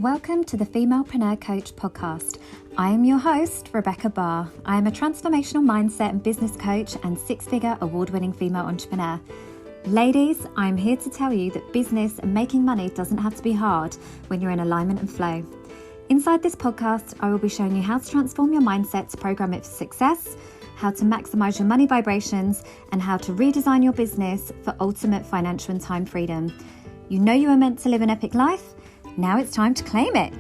Welcome to the Femalepreneur Coach podcast. I am your host, Rebecca Barr. I am a transformational mindset and business coach and six-figure award-winning female entrepreneur. Ladies, I'm here to tell you that business and making money doesn't have to be hard when you're in alignment and flow. Inside this podcast, I will be showing you how to transform your mindset to program it for success, how to maximize your money vibrations, and how to redesign your business for ultimate financial and time freedom. You know you are meant to live an epic life. Now it's time to claim it.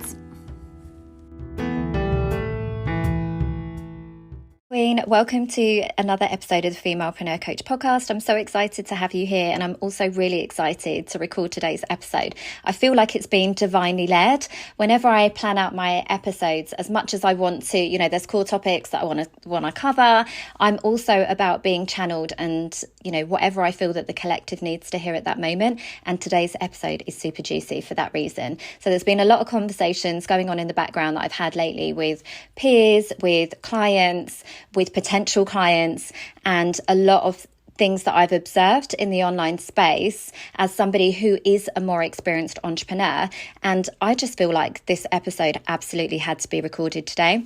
Welcome to another episode of the Femalepreneur Coach podcast. I'm so excited to have you here, and I'm also really excited to record today's episode. I feel like it's been divinely led. Whenever I plan out my episodes, as much as I want to, there's core topics that I want to cover, I'm also about being channeled and, whatever I feel that the collective needs to hear at that moment. And today's episode is super juicy for that reason. So there's been a lot of conversations going on in the background that I've had lately with peers, with clients, with potential clients, and a lot of things that I've observed in the online space as somebody who is a more experienced entrepreneur. And I just feel like this episode absolutely had to be recorded today.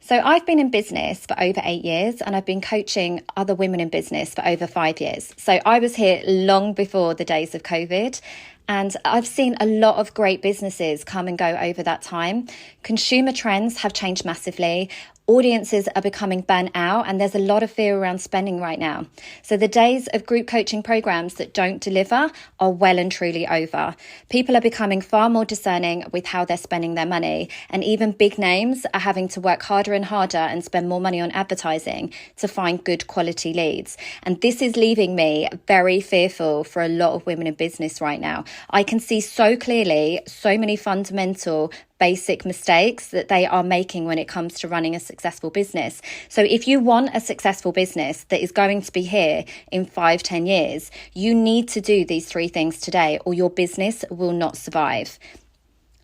So I've been in business for over 8 years, and I've been coaching other women in business for over 5 years. So I was here long before the days of COVID. And I've seen a lot of great businesses come and go over that time. Consumer trends have changed massively. Audiences are becoming burnt out, and there's a lot of fear around spending right now. So the days of group coaching programs that don't deliver are well and truly over. People are becoming far more discerning with how they're spending their money, and even big names are having to work harder and harder and spend more money on advertising to find good quality leads. And this is leaving me very fearful for a lot of women in business right now. I can see so clearly so many fundamental basic mistakes that they are making when it comes to running a successful business. So if you want a successful business that is going to be here in 5-10 years, you need to do these 3 things today, or your business will not survive.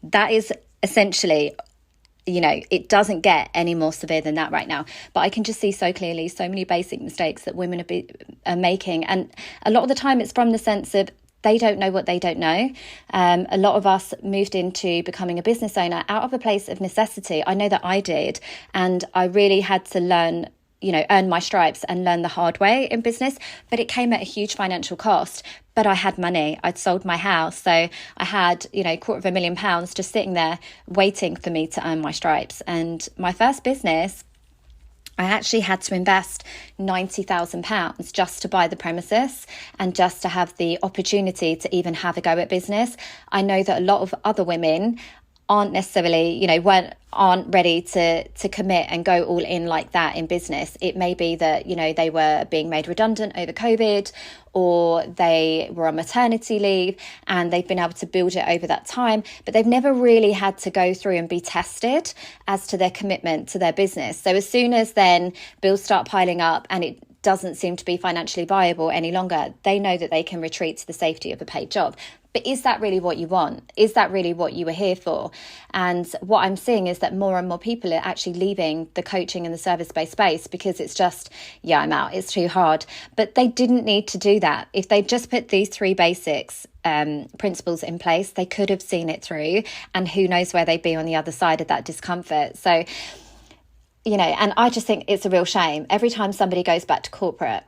That is essentially, it doesn't get any more severe than that right now. But I can just see so clearly so many basic mistakes that women are making. And a lot of the time it's from the sense of they don't know what they don't know. A lot of us moved into becoming a business owner out of a place of necessity. I know that I did. And I really had to learn, earn my stripes and learn the hard way in business. But it came at a huge financial cost. But I had money. I'd sold my house. So I had, £250,000 just sitting there waiting for me to earn my stripes. And my first business, I actually had to invest £90,000 just to buy the premises and just to have the opportunity to even have a go at business. I know that a lot of other women aren't necessarily, aren't ready to commit and go all in like that in business. It may be that, they were being made redundant over COVID, or they were on maternity leave and they've been able to build it over that time, but they've never really had to go through and be tested as to their commitment to their business. So as soon as then bills start piling up and it doesn't seem to be financially viable any longer, they know that they can retreat to the safety of a paid job. But is that really what you want? Is that really what you were here for? And what I'm seeing is that more and more people are actually leaving the coaching and the service-based space because it's just, I'm out, it's too hard. But they didn't need to do that. If they just put these 3 basics principles in place, they could have seen it through, and who knows where they'd be on the other side of that discomfort. So, and I just think it's a real shame. Every time somebody goes back to corporate,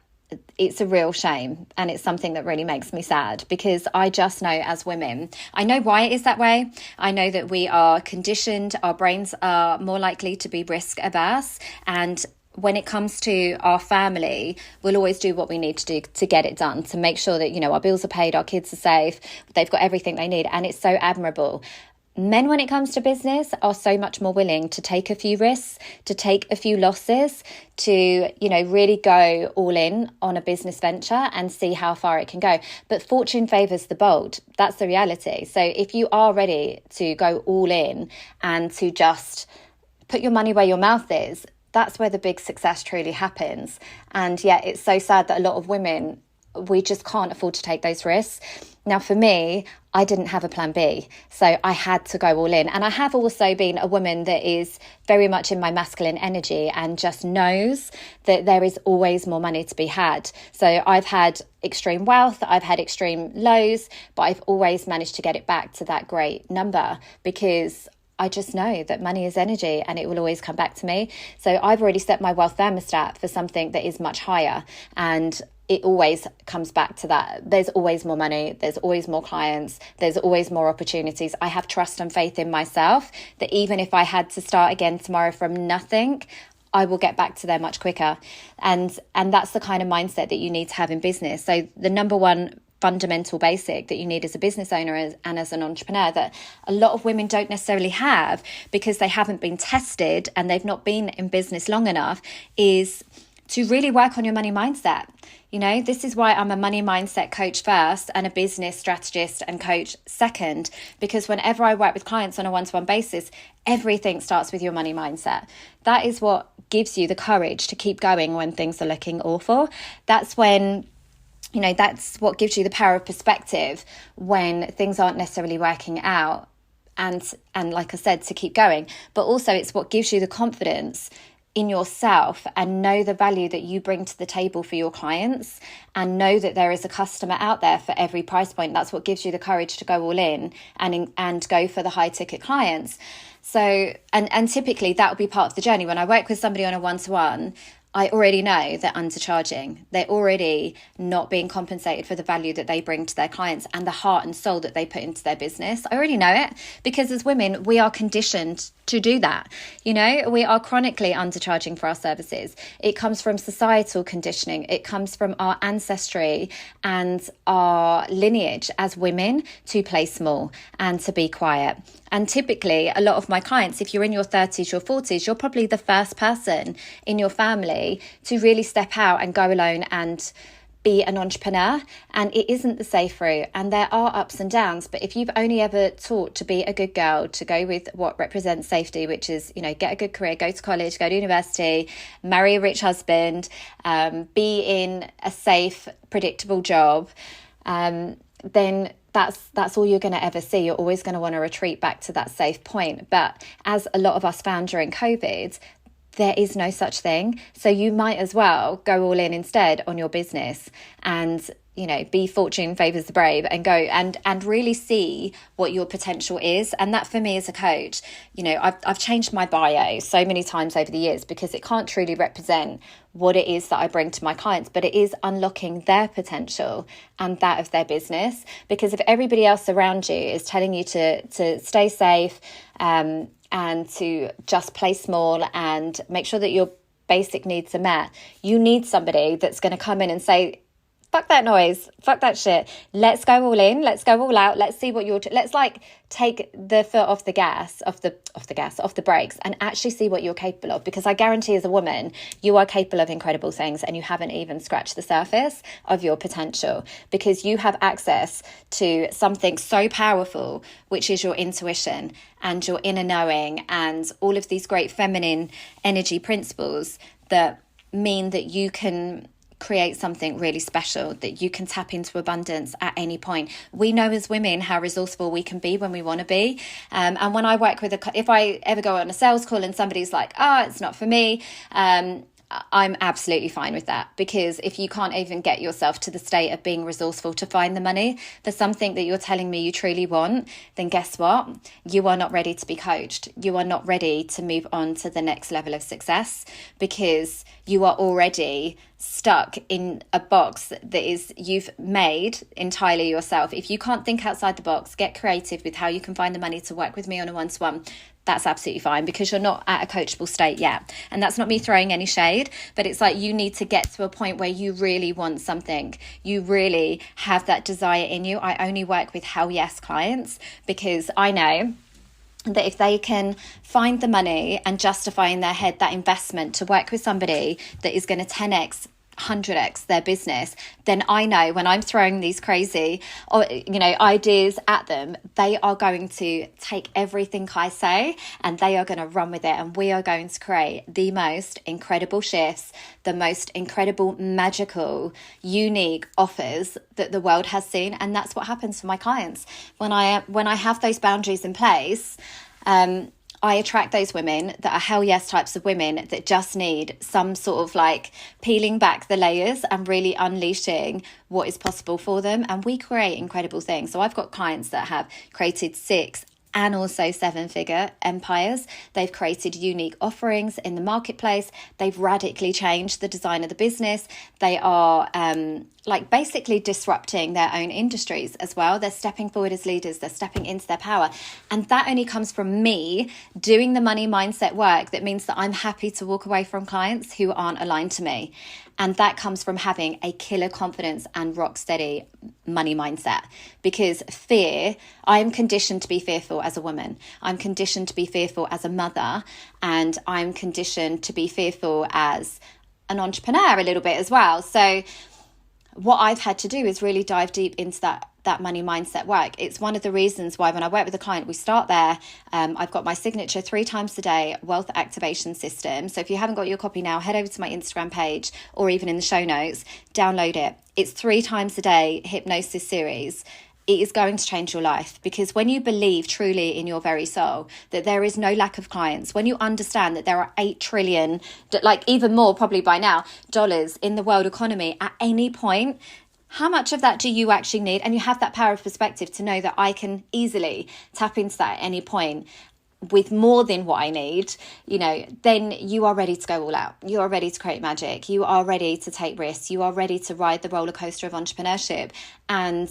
it's a real shame, and it's something that really makes me sad, because I just know as women, I know why it is that way. I know that we are conditioned, our brains are more likely to be risk averse, and when it comes to our family, we'll always do what we need to do to get it done, to make sure that, our bills are paid, our kids are safe, they've got everything they need, and it's so admirable. Men, when it comes to business, are so much more willing to take a few risks, to take a few losses, to, really go all in on a business venture and see how far it can go. But fortune favours the bold. That's the reality. So if you are ready to go all in and to just put your money where your mouth is, that's where the big success truly happens. And it's so sad that a lot of women, we just can't afford to take those risks. Now, for me, I didn't have a plan B. So I had to go all in. And I have also been a woman that is very much in my masculine energy and just knows that there is always more money to be had. So I've had extreme wealth, I've had extreme lows, but I've always managed to get it back to that great number because I just know that money is energy and it will always come back to me. So I've already set my wealth thermostat for something that is much higher, and it always comes back to that. There's always more money. There's always more clients. There's always more opportunities. I have trust and faith in myself that even if I had to start again tomorrow from nothing, I will get back to there much quicker. And that's the kind of mindset that you need to have in business. So the number one fundamental basic that you need as a business owner and as an entrepreneur that a lot of women don't necessarily have because they haven't been tested and they've not been in business long enough is to really work on your money mindset. You know, this is why I'm a money mindset coach first and a business strategist and coach second, because whenever I work with clients on a one-to-one basis, everything starts with your money mindset. That is what gives you the courage to keep going when things are looking awful. That's when, you know, that's what gives you the power of perspective when things aren't necessarily working out. And like I said, to keep going. But also it's what gives you the confidence in yourself and know the value that you bring to the table for your clients and know that there is a customer out there for every price point. That's what gives you the courage to go all in and go for the high ticket clients. So, and typically that will be part of the journey. When I work with somebody on a one-to-one, I already know they're undercharging. They're already not being compensated for the value that they bring to their clients and the heart and soul that they put into their business. I already know it because as women, we are conditioned to do that. You know, we are chronically undercharging for our services. It comes from societal conditioning. It comes from our ancestry and our lineage as women to play small and to be quiet. And typically, a lot of my clients, if you're in your 30s, your 40s, you're probably the first person in your family to really step out and go alone and be an entrepreneur. And it isn't the safe route. And there are ups and downs. But if you've only ever taught to be a good girl, to go with what represents safety, which is, you know, get a good career, go to college, go to university, marry a rich husband, be in a safe, predictable job, then that's all you're going to ever see. You're always going to want to retreat back to that safe point. But as a lot of us found during COVID, there is no such thing. So you might as well go all in instead on your business and, you know, be fortune favors the brave and go and really see what your potential is. And that for me as a coach, you know, I've changed my bio so many times over the years because it can't truly represent what it is that I bring to my clients, but it is unlocking their potential and that of their business. Because if everybody else around you is telling you to stay safe, and to just play small and make sure that your basic needs are met, you need somebody that's going to come in and say, fuck that noise, fuck that shit. Let's go all in. Let's go all out. Let's see what let's like take the foot off the brakes and actually see what you're capable of. Because I guarantee as a woman, you are capable of incredible things and you haven't even scratched the surface of your potential because you have access to something so powerful, which is your intuition and your inner knowing and all of these great feminine energy principles that mean that you can create something really special, that you can tap into abundance at any point. We know as women how resourceful we can be when we want to be. And when I work with if I ever go on a sales call and somebody's like, it's not for me, I'm absolutely fine with that, because if you can't even get yourself to the state of being resourceful to find the money for something that you're telling me you truly want, then guess what? You are not ready to be coached. You are not ready to move on to the next level of success because you are already stuck in a box that you've made entirely yourself. If you can't think outside the box, get creative with how you can find the money to work with me on a one-to-one, that's absolutely fine, because you're not at a coachable state yet. And that's not me throwing any shade, but it's like you need to get to a point where you really want something. You really have that desire in you. I only work with hell yes clients because I know that if they can find the money and justify in their head that investment to work with somebody that is going to 10x 100x their business, then I know when I'm throwing these crazy ideas at them, they are going to take everything I say and they are going to run with it, and we are going to create the most incredible shifts, the most incredible, magical, unique offers that the world has seen. And that's what happens for my clients when I have those boundaries in place. I attract those women that are hell yes types of women that just need some sort of like peeling back the layers and really unleashing what is possible for them. And we create incredible things. So I've got clients that have created 6 and also 7-figure empires. They've created unique offerings in the marketplace. They've radically changed the design of the business. They are basically disrupting their own industries as well. They're stepping forward as leaders. They're stepping into their power. And that only comes from me doing the money mindset work. That means that I'm happy to walk away from clients who aren't aligned to me. And that comes from having a killer confidence and rock steady money mindset. Because fear, I'm conditioned to be fearful as a woman. I'm conditioned to be fearful as a mother. And I'm conditioned to be fearful as an entrepreneur a little bit as well. So what I've had to do is really dive deep into that money mindset work. It's one of the reasons why when I work with a client, we start there. I've got my signature 3 times a day wealth activation system. So if you haven't got your copy now, head over to my Instagram page or even in the show notes, download it. It's 3 times a day hypnosis series. It is going to change your life, because when you believe truly in your very soul that there is no lack of clients, when you understand that there are 8 trillion, like even more probably by now, dollars in the world economy at any point, how much of that do you actually need? And you have that power of perspective to know that I can easily tap into that at any point with more than what I need, then you are ready to go all out. You are ready to create magic. You are ready to take risks. You are ready to ride the roller coaster of entrepreneurship and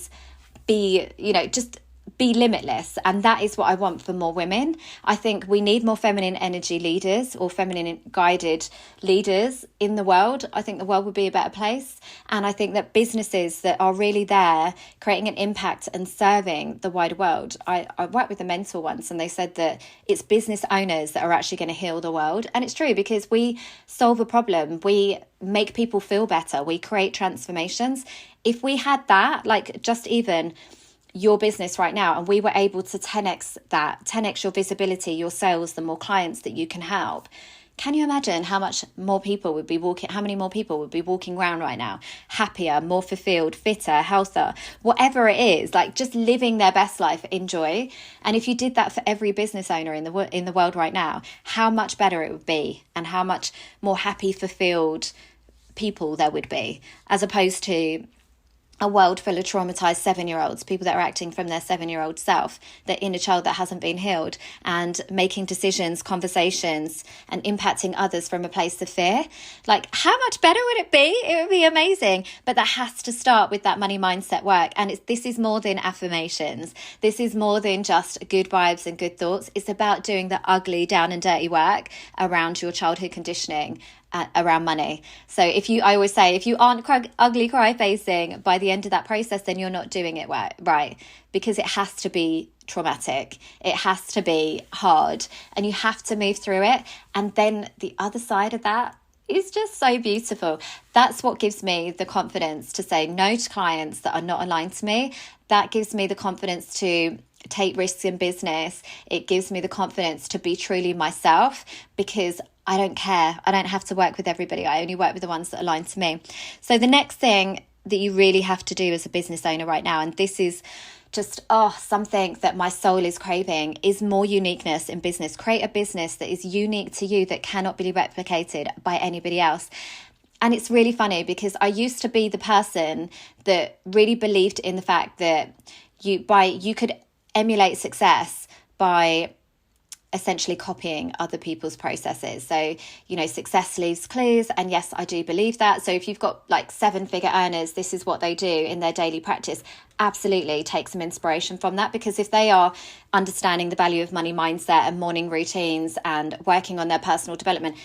just be limitless. And that is what I want for more women. I think we need more feminine energy leaders or feminine guided leaders in the world. I think the world would be a better place. And I think that businesses that are really there creating an impact and serving the wider world. I worked with a mentor once and they said that it's business owners that are actually going to heal the world. And it's true, because we solve a problem. We make people feel better. We create transformations. If we had that, like just even your business right now, and we were able to 10x your visibility, your sales, the more clients that you can help. Can you imagine how many more people would be walking around right now, happier, more fulfilled, fitter, healthier, whatever it is, like just living their best life in joy. And if you did that for every business owner in the world right now, how much better it would be, and how much more happy, fulfilled people there would be, as opposed to a world full of traumatized 7-year-olds, people that are acting from their 7-year-old self, their inner child that hasn't been healed, and making decisions, conversations, and impacting others from a place of fear. Like, how much better would it be? It would be amazing. But that has to start with that money mindset work. And this is more than affirmations. This is more than just good vibes and good thoughts. It's about doing the ugly, down and dirty work around your childhood conditioning, around money. So I always say, if you aren't ugly cry facing by the end of that process, then you're not doing it right, because it has to be traumatic. It has to be hard, and you have to move through it. And then the other side of that is just so beautiful. That's what gives me the confidence to say no to clients that are not aligned to me. That gives me the confidence to take risks in business. It gives me the confidence to be truly myself, because I don't care. I don't have to work with everybody. I only work with the ones that align to me. So the next thing that you really have to do as a business owner right now, and this is just something that my soul is craving, is more uniqueness in business. Create a business that is unique to you, that cannot be replicated by anybody else. And it's really funny, because I used to be the person that really believed in the fact that you could emulate success by essentially copying other people's processes. So, success leaves clues. And yes, I do believe that. So if you've got like 7-figure earners, this is what they do in their daily practice. Absolutely take some inspiration from that, because if they are understanding the value of money mindset and morning routines and working on their personal development,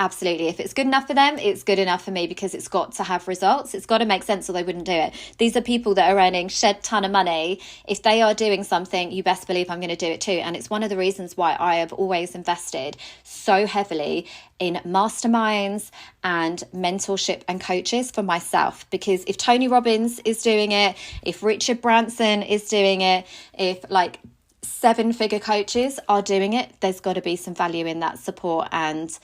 Absolutely. If it's good enough for them, it's good enough for me, because it's got to have results. It's got to make sense or they wouldn't do it. These are people that are earning shed ton of money. If they are doing something, you best believe I'm going to do it too. And it's one of the reasons why I have always invested so heavily in masterminds and mentorship and coaches for myself. Because if Tony Robbins is doing it, if Richard Branson is doing it, if like 7-figure coaches are doing it, there's got to be some value in that support and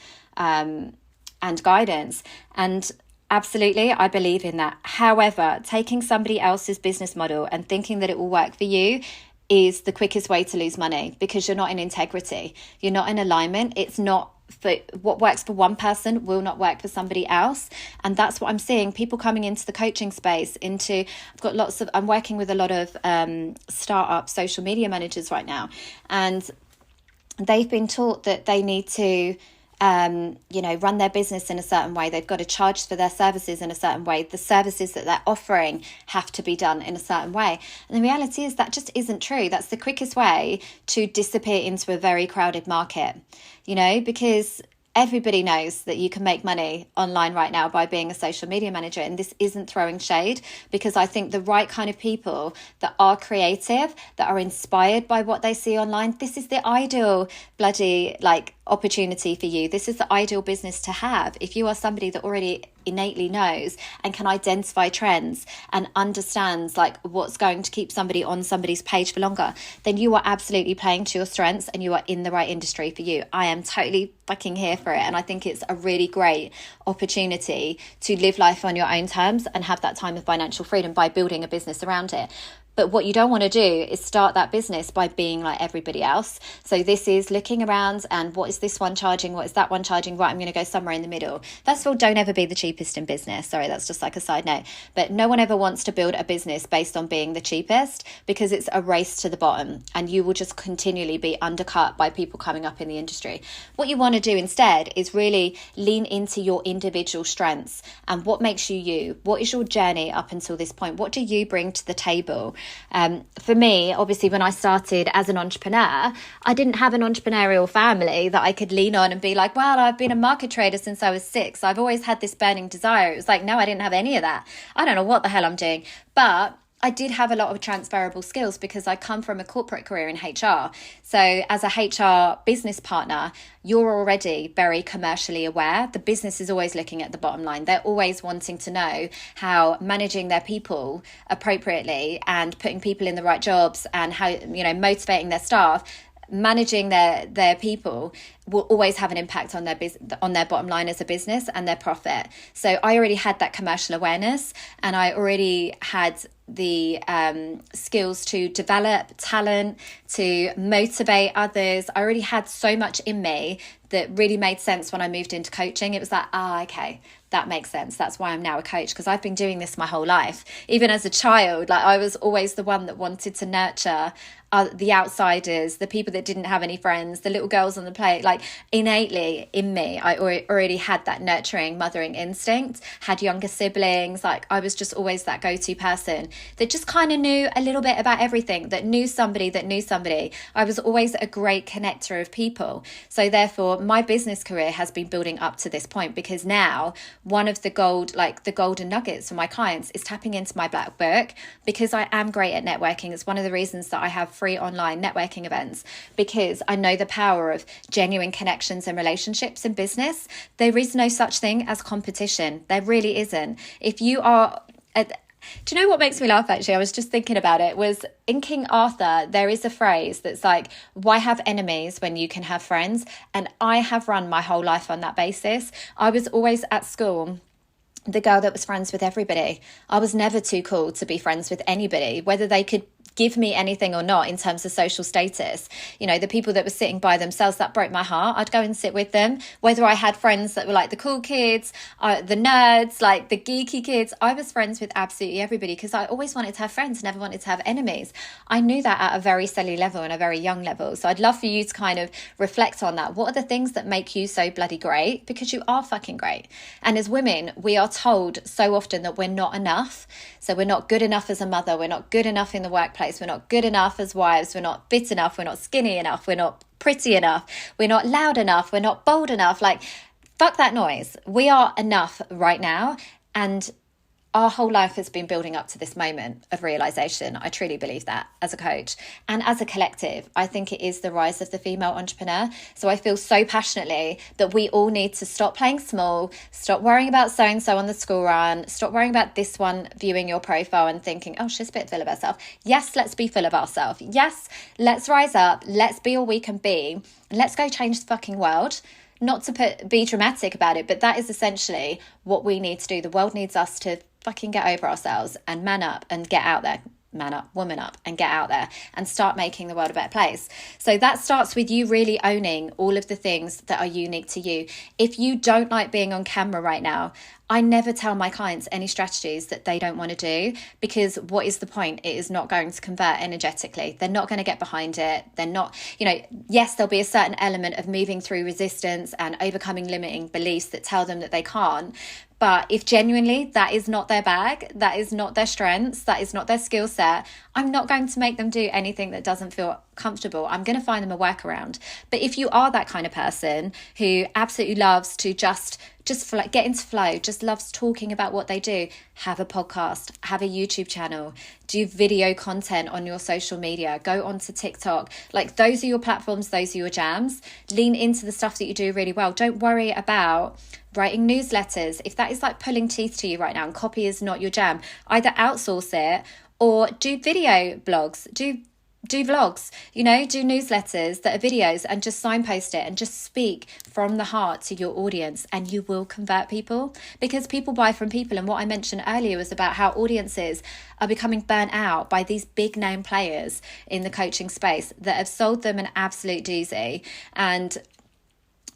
guidance. And absolutely, I believe in that. However, taking somebody else's business model and thinking that it will work for you is the quickest way to lose money, because you're not in integrity. You're not in alignment. It's not for what works for one person will not work for somebody else. And that's what I'm seeing, people coming into the coaching space, I'm working with a lot of startup social media managers right now, and they've been taught that they need to run their business in a certain way. They've got to charge for their services in a certain way. The services that they're offering have to be done in a certain way. And the reality is that just isn't true. That's the quickest way to disappear into a very crowded market, because everybody knows that you can make money online right now by being a social media manager. And this isn't throwing shade, because I think the right kind of people that are creative, that are inspired by what they see online, this is the ideal bloody opportunity for you. This is the ideal business to have. If you are somebody that already innately knows and can identify trends and understands what's going to keep somebody on somebody's page for longer, then you are absolutely playing to your strengths and you are in the right industry for you. I am totally fucking here for it. And I think it's a really great opportunity to live life on your own terms and have that time of financial freedom by building a business around it. But what you don't want to do is start that business by being like everybody else. So this is looking around and what is this one charging? What is that one charging? Right, I'm going to go somewhere in the middle. First of all, don't ever be the cheapest in business. Sorry, that's just a side note. But no one ever wants to build a business based on being the cheapest, because it's a race to the bottom and you will just continually be undercut by people coming up in the industry. What you want to do instead is really lean into your individual strengths and what makes you you. What is your journey up until this point? What do you bring to the table? For me, obviously, when I started as an entrepreneur, I didn't have an entrepreneurial family that I could lean on and be like, well, I've been a market trader since I was 6. I've always had this burning desire. It was like, no, I didn't have any of that. I don't know what the hell I'm doing. But I did have a lot of transferable skills because I come from a corporate career in HR. So as a HR business partner, you're already very commercially aware. The business is always looking at the bottom line. They're always wanting to know how managing their people appropriately and putting people in the right jobs and how, motivating their staff, managing their people will always have an impact on their bottom line as a business and their profit. So I already had that commercial awareness, and I already had the skills to develop talent, to motivate others. I already had so much in me that really made sense when I moved into coaching. It was like, okay, that makes sense. That's why I'm now a coach, because I've been doing this my whole life. Even as a child, I was always the one that wanted to nurture the outsiders, the people that didn't have any friends, the little girls on the play. Innately in me, I already had that nurturing, mothering instinct, had younger siblings. I was just always that go-to person that just kind of knew a little bit about everything, that knew somebody that knew somebody. I was always a great connector of people. So therefore, my business career has been building up to this point, because now one of the golden nuggets for my clients is tapping into my black book, because I am great at networking. It's one of the reasons that I have free online networking events, because I know the power of genuine connections and relationships in business. There is no such thing as competition. There really isn't. If you are do you know what makes me laugh, actually? I was just thinking about it, was in King Arthur, there is a phrase that's like, why have enemies when you can have friends? And I have run my whole life on that basis. I was always at school the girl that was friends with everybody. I was never too cool to be friends with anybody, whether they could give me anything or not in terms of social status. The people that were sitting by themselves, that broke my heart. I'd go and sit with them. Whether I had friends that were like the cool kids, the nerds, the geeky kids, I was friends with absolutely everybody, because I always wanted to have friends, never wanted to have enemies. I knew that at a very silly level and a very young level. So I'd love for you to kind of reflect on that. What are the things that make you so bloody great? Because you are fucking great. And as women, we are told so often that we're not enough. So we're not good enough as a mother. We're not good enough in the workplace. We're not good enough as wives. We're not fit enough. We're not skinny enough. We're not pretty enough. We're not loud enough. We're not bold enough. fuck that noise. We are enough right now. And our whole life has been building up to this moment of realization. I truly believe that as a coach and as a collective. I think it is the rise of the female entrepreneur. So I feel so passionately that we all need to stop playing small, stop worrying about so-and-so on the school run, stop worrying about this one viewing your profile and thinking, oh, she's a bit full of herself. Yes, let's be full of ourselves. Yes, let's rise up. Let's be all we can be. And let's go change the fucking world. Not to be dramatic about it, but that is essentially what we need to do. The world needs us to fucking get over ourselves and man up and get out there. Man up, woman up, and get out there and start making the world a better place. So that starts with you really owning all of the things that are unique to you. If you don't like being on camera right now, I never tell my clients any strategies that they don't want to do, because what is the point? It is not going to convert energetically. They're not going to get behind it. They're not, yes, there'll be a certain element of moving through resistance and overcoming limiting beliefs that tell them that they can't. But if genuinely that is not their bag, that is not their strengths, that is not their skill set, I'm not going to make them do anything that doesn't feel comfortable. I'm going to find them a workaround. But if you are that kind of person who absolutely loves to just get into flow, just loves talking about what they do, have a podcast, have a YouTube channel, do video content on your social media, go onto TikTok. Like, those are your platforms, those are your jams. Lean into the stuff that you do really well. Don't worry about writing newsletters. If that is like pulling teeth to you right now and copy is not your jam, either outsource it or do video blogs, do vlogs, do newsletters that are videos, and just signpost it and just speak from the heart to your audience, and you will convert people, because people buy from people. And what I mentioned earlier was about how audiences are becoming burnt out by these big name players in the coaching space that have sold them an absolute doozy and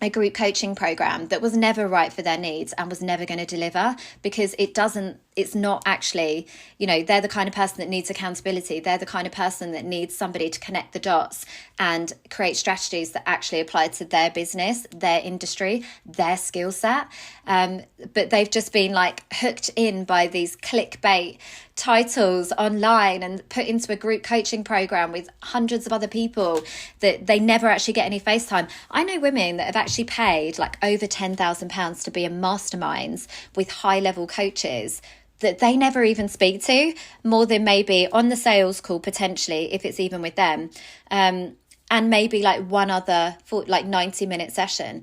a group coaching program that was never right for their needs and was never going to deliver, because it's not actually, they're the kind of person that needs accountability. They're the kind of person that needs somebody to connect the dots and create strategies that actually apply to their business, their industry, their skill set. But they've just been like hooked in by these clickbait titles online and put into a group coaching program with hundreds of other people that they never actually get any face time. I know women that have actually paid like over £10,000 to be in masterminds with high level coaches that they never even speak to, more than maybe on the sales call potentially, if it's even with them, and maybe like one other 90-minute session.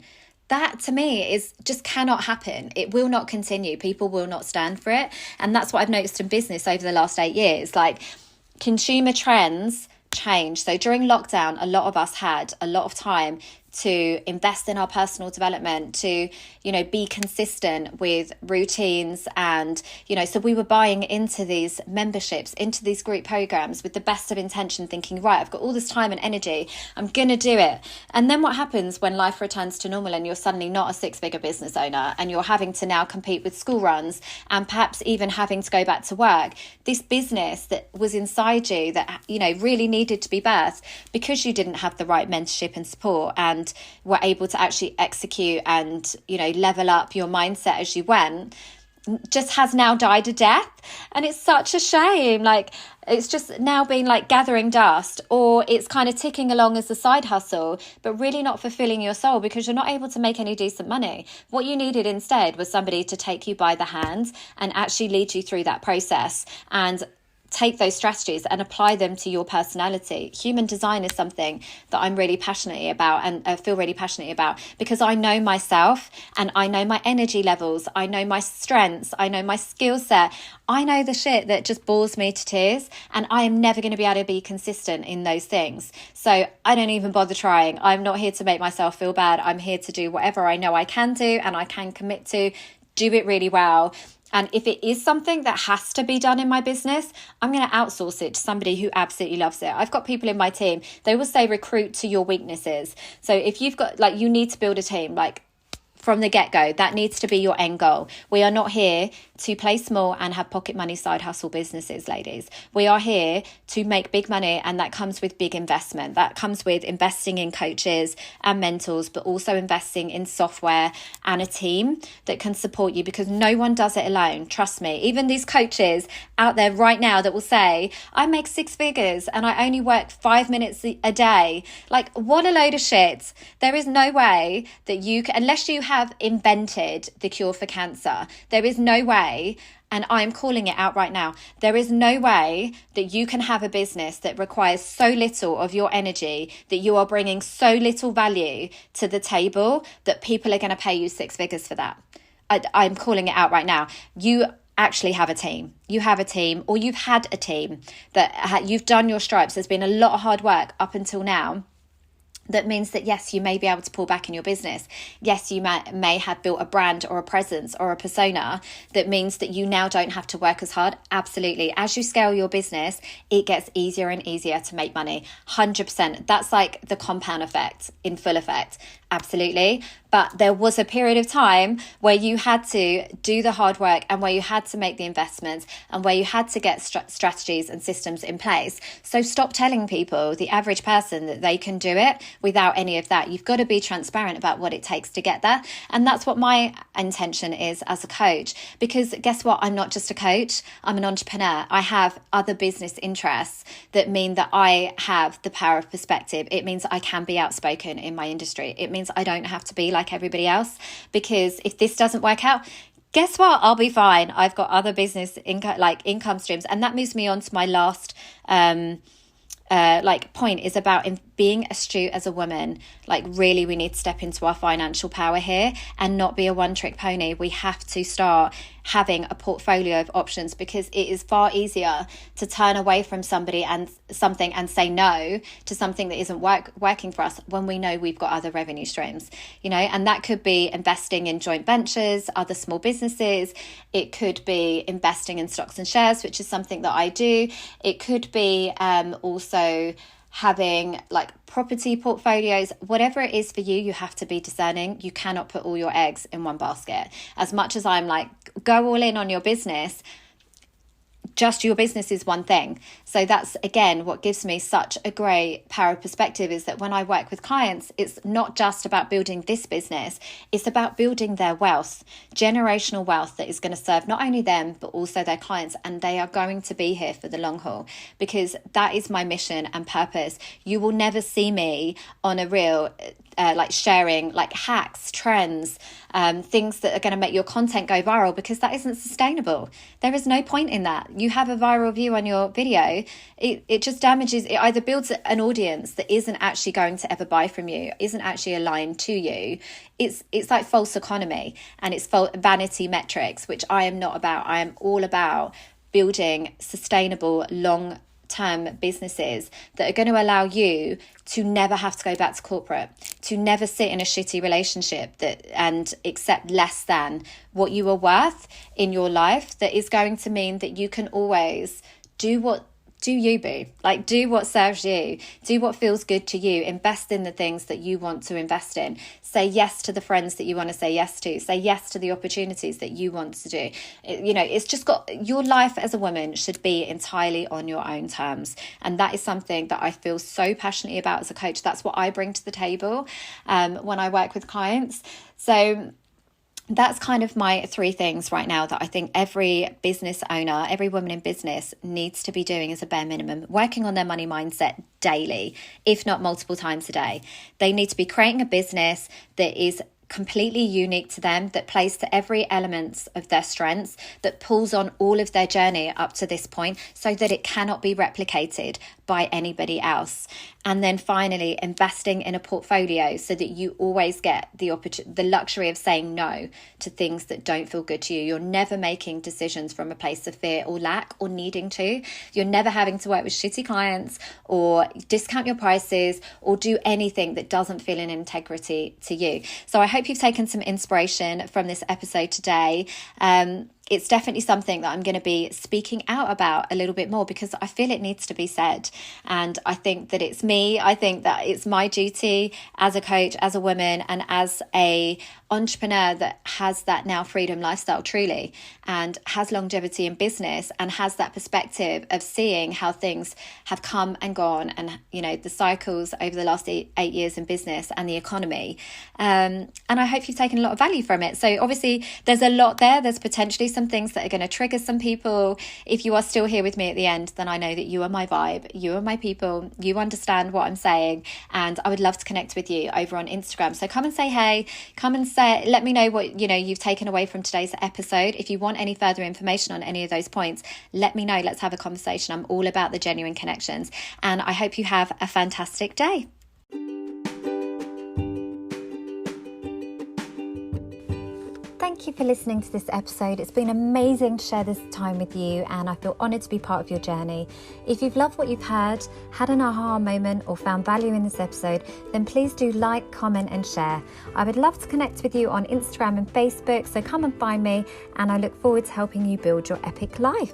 That to me is just cannot happen. It will not continue. People will not stand for it. And that's what I've noticed in business over the last 8 years. Like, consumer trends change. So during lockdown, a lot of us had a lot of time to invest in our personal development, to, be consistent with routines. And, so we were buying into these memberships, into these group programs with the best of intention, thinking, right, I've got all this time and energy, I'm going to do it. And then what happens when life returns to normal and you're suddenly not a 6-figure business owner and you're having to now compete with school runs and perhaps even having to go back to work? This business that was inside you that, really needed to be birthed, because you didn't have the right mentorship and support and were able to actually execute and, level up your mindset as you went, just has now died a death. And it's such a shame. Like, it's just now been like gathering dust, or it's kind of ticking along as a side hustle, but really not fulfilling your soul, because you're not able to make any decent money. What you needed instead was somebody to take you by the hand and actually lead you through that process and take those strategies and apply them to your personality. Human design is something that I'm really passionate about, and I feel really passionate about, because I know myself and I know my energy levels, I know my strengths, I know my skill set, I know the shit that just bores me to tears, and I am never going to be able to be consistent in those things. So I don't even bother trying. I'm not here to make myself feel bad. I'm here to do whatever I know I can do and I can commit to, do it really well. And if it is something that has to be done in my business, I'm going to outsource it to somebody who absolutely loves it. I've got people in my team, they will say recruit to your weaknesses. So if you've got, you need to build a team, from the get-go, that needs to be your end goal. We are not here to play small and have pocket money side hustle businesses, ladies. We are here to make big money, and that comes with big investment. That comes with investing in coaches and mentors, but also investing in software and a team that can support you, because no one does it alone. Trust me. Even these coaches out there right now that will say, I make 6 figures and I only work 5 minutes a day. Like, what a load of shit. There is no way that you can, unless you have have invented the cure for cancer. There is no way, and I'm calling it out right now, there is no way that you can have a business that requires so little of your energy, that you are bringing so little value to the table, that people are going to pay you six figures for that. I'm calling it out right now. You actually have a team. You have a team, or you've had a team that you've done your stripes. There's been a lot of hard work up until now. That means that, yes, you may be able to pull back in your business. Yes, you may have built a brand or a presence or a persona that means that you now don't have to work as hard. Absolutely. As you scale your business, it gets easier and easier to make money. 100%. That's like the compound effect in full effect. Absolutely. But there was a period of time where you had to do the hard work, and where you had to make the investments, and where you had to get strategies and systems in place. So stop telling people, the average person, that they can do it without any of that. You've got to be transparent about what it takes to get there. And that's what my intention is as a coach. Because guess what? I'm not just a coach. I'm an entrepreneur. I have other business interests that mean that I have the power of perspective. It means I can be outspoken in my industry. It means I don't have to be like everybody else, because if this doesn't work out, guess what? I'll be fine. I've got other business income streams. And that moves me on to my last point, is about being astute as a woman. Like, really, we need to step into our financial power here and not be a one-trick pony. We have to start having a portfolio of options, because it is far easier to turn away from somebody and something and say no to something that isn't working for us when we know we've got other revenue streams, and that could be investing in joint ventures, other small businesses. It could be investing in stocks and shares, which is something that I do. It could be also having like property portfolios. Whatever it is for you, you have to be discerning. You cannot put all your eggs in one basket. As much as I'm like, go all in on your business, just your business is one thing. So that's, again, what gives me such a great power of perspective, is that when I work with clients, it's not just about building this business, it's about building their wealth, generational wealth that is going to serve not only them, but also their clients. And they are going to be here for the long haul, because that is my mission and purpose. You will never see me on a reel sharing like hacks, trends, things that are going to make your content go viral, because that isn't sustainable. There is no point in that. You have a viral view on your video, it just damages, it either builds an audience that isn't actually going to ever buy from you, isn't actually aligned to you. It's like false economy, and it's vanity metrics, which I am not about. I am all about building sustainable, long-term businesses that are going to allow you to never have to go back to corporate, to never sit in a shitty relationship and accept less than what you are worth in your life. That is going to mean that you can always do you, boo. Like, do what serves you, do what feels good to you, invest in the things that you want to invest in, say yes to the friends that you want to say yes to, say yes to the opportunities that you want to do. It's just got, your life as a woman should be entirely on your own terms. And that is something that I feel so passionately about as a coach. That's what I bring to the table when I work with clients. So that's kind of my three things right now that I think every business owner, every woman in business needs to be doing as a bare minimum, working on their money mindset daily, if not multiple times a day. They need to be creating a business that is completely unique to them, that plays to every element of their strengths, that pulls on all of their journey up to this point, so that it cannot be replicated by anybody else. And then finally, investing in a portfolio so that you always get the luxury of saying no to things that don't feel good to you. You're never making decisions from a place of fear or lack or needing to. You're never having to work with shitty clients or discount your prices or do anything that doesn't feel in integrity to you. So I hope you've taken some inspiration from this episode today. It's definitely something that I'm going to be speaking out about a little bit more, because I feel it needs to be said. And I think that it's me. I think that it's my duty as a coach, as a woman, and as a entrepreneur that has that now freedom lifestyle truly, and has longevity in business, and has that perspective of seeing how things have come and gone, and the cycles over the last 8 years in business and the economy. And I hope you've taken a lot of value from it. So obviously there's a lot there. There's potentially some things that are going to trigger some people. If you are still here with me at the end, then I know that you are my vibe, you are my people, you understand what I'm saying, and I would love to connect with you over on Instagram. So come and say hey, come and let me know what you've taken away from today's episode. If you want any further information on any of those points, let me know. Let's have a conversation. I'm all about the genuine connections, and I hope you have a fantastic day. Thank you for listening to this episode. It's been amazing to share this time with you, and I feel honoured to be part of your journey. If you've loved what you've heard, had an aha moment, or found value in this episode, then please do like, comment and share. I would love to connect with you on Instagram and Facebook, so come and find me, and I look forward to helping you build your epic life.